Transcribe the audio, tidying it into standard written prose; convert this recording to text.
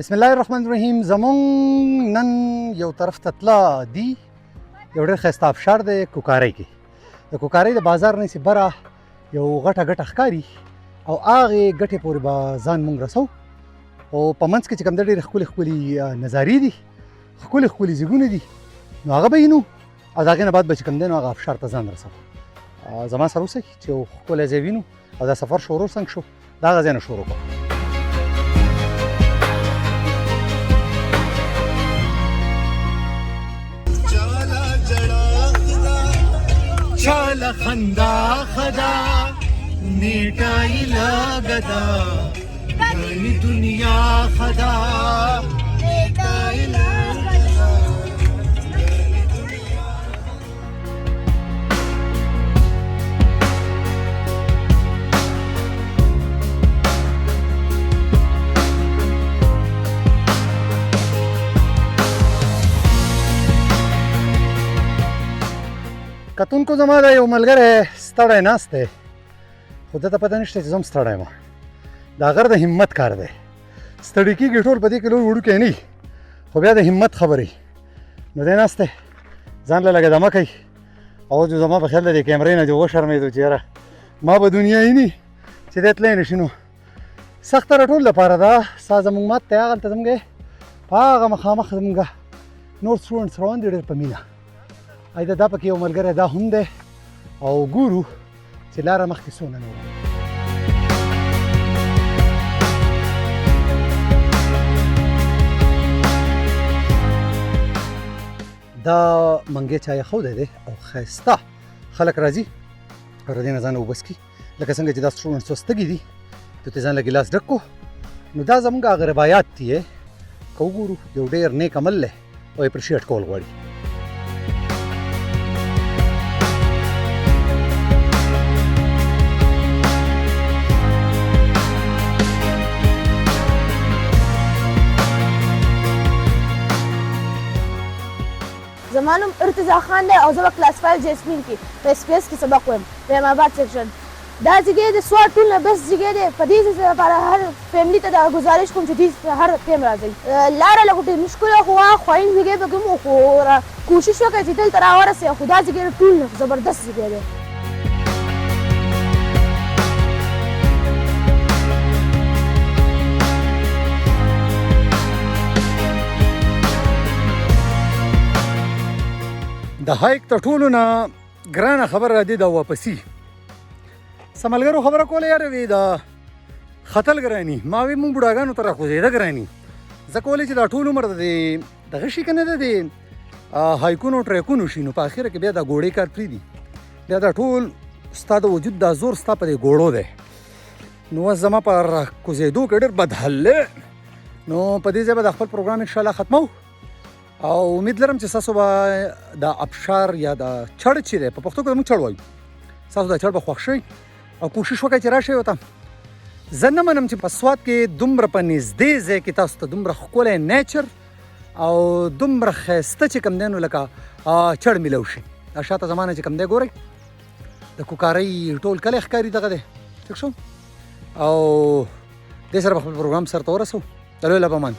بسم الله الرحمن الرحیم. زمون نن یو طرف ته تله دی، یو ډېر ښایسته ابشار دی کوکارۍ کې. د کوکارۍ د بازار نه بره یو غټه ښکاري او هغې ګټې پورې به ځان مونږ رسو. او په منځ کې چې کوم دی ډېرې ښکلې نظارې دي، ښکلې ځایونه دي، نو هغه به وینو او د هغې نه بعد به چې کوم دی نو هغه ابشار ته ځان رسو. زما سره اوسئ چې یو ښکلی ځای وینو او دا سفر شروع څنګه شو، د هغه ځای نه شروع کړو. چاله خندا خدا نیټای لګدا دني دنیا خدا نیټای لګدا. کتونکو زما د یو ملګری ستړی ناست دی، خو ده ته پته نشته چې زه هم ستړی یم. د هغه د همت کار دی، ستړي کېږي ټول په دې کې لوی وړوکی نه وي، خو بیا د همت خبرې. نو دی ناست دی ځان له لږه دمه کوي او زما په خیال د دې کیمرې نه چې وشرمېدو چې یاره ما به دنیا ویني چې دی تلی نه شي. نو سخته د ټول لپاره ده. ستا زموږ مات دی هغلته زموږ په هغه مخامخ زموږ نور سټوډنټس روان دي ډېر په مینه. ایده دا پکې یو ملګری دا هم دی او ګورو چې لاره مخکې څونه نوره. دا منګی چای ایښودی دی او ښایسته خلک راځي او د دې نه ځان اوبه څښي، لکه څنګه چې دا سټوډنټس وستګي دي، د ته ځان له ګیلاس ډک کړو. نو دا زموږ هغه روایات دي که وګورو یو ډېر نیک عمل دی او اپریشیټ کول غواړي. زما نوم ارتضا خان دی او زه به کلاس 5 جیسمین کې په اس پی ایس کې سبق وایم په احمد آباد سیکشن. دا ځای د سوات ټول نه بیسټ ځای دی. په دې لپاره هر فیملي ته دا ګزارش کوم چې دوی هر ټایم راځئ. لاره لږ ډېر مشکله خو خوایند ځای پکې مو خو کوشش وکړئ چې دلته راورسئ. خو دا ځای ټول نه زبردست ځای دی. د هایک تر ټولو نه ګرانه خبره را دي د واپسي. څه ملګرو خبره کوله یاره وی د ختل ګراني، ما وی مونږ بوډاګانو ته راخوځېده ګراني. زه کولی چې دا ټول عمر د دغه شي که نه ده د هایکونو ټریکونو شي، نو په اخره کې بیا دا ګوړې کار پرېږدي، بیا دا ټول ستا د وجود دا زور ستا په دې ګوړو دی. نو اوس زما په راکوزېدو کې ډېر بد حل دی. نو په دې ځای به د خپل پروګرام انشاءالله ختمو او امید لرم چې ستاسو به د ابشار یا د چړ چې دی په پښتو کې موږ چړ وایو، ستاسو د چړ به خوښ شي او کوشش وکړئ چې راشئ ورته. زه نه منم چې په سوات کې دومره په نږدې ځای کې تاسو ته دومره ښکلی نیچر او دومره ښایسته چې کوم دی نو لکه چړ میلو شي. دا شاته زما نه چې کوم دی ګورئ د کوکارۍ ټول کلی ښکاري دغه دی ټیک شو. او دې سره به خپل پروګرام سرته ورسوو. د لوی له پمان.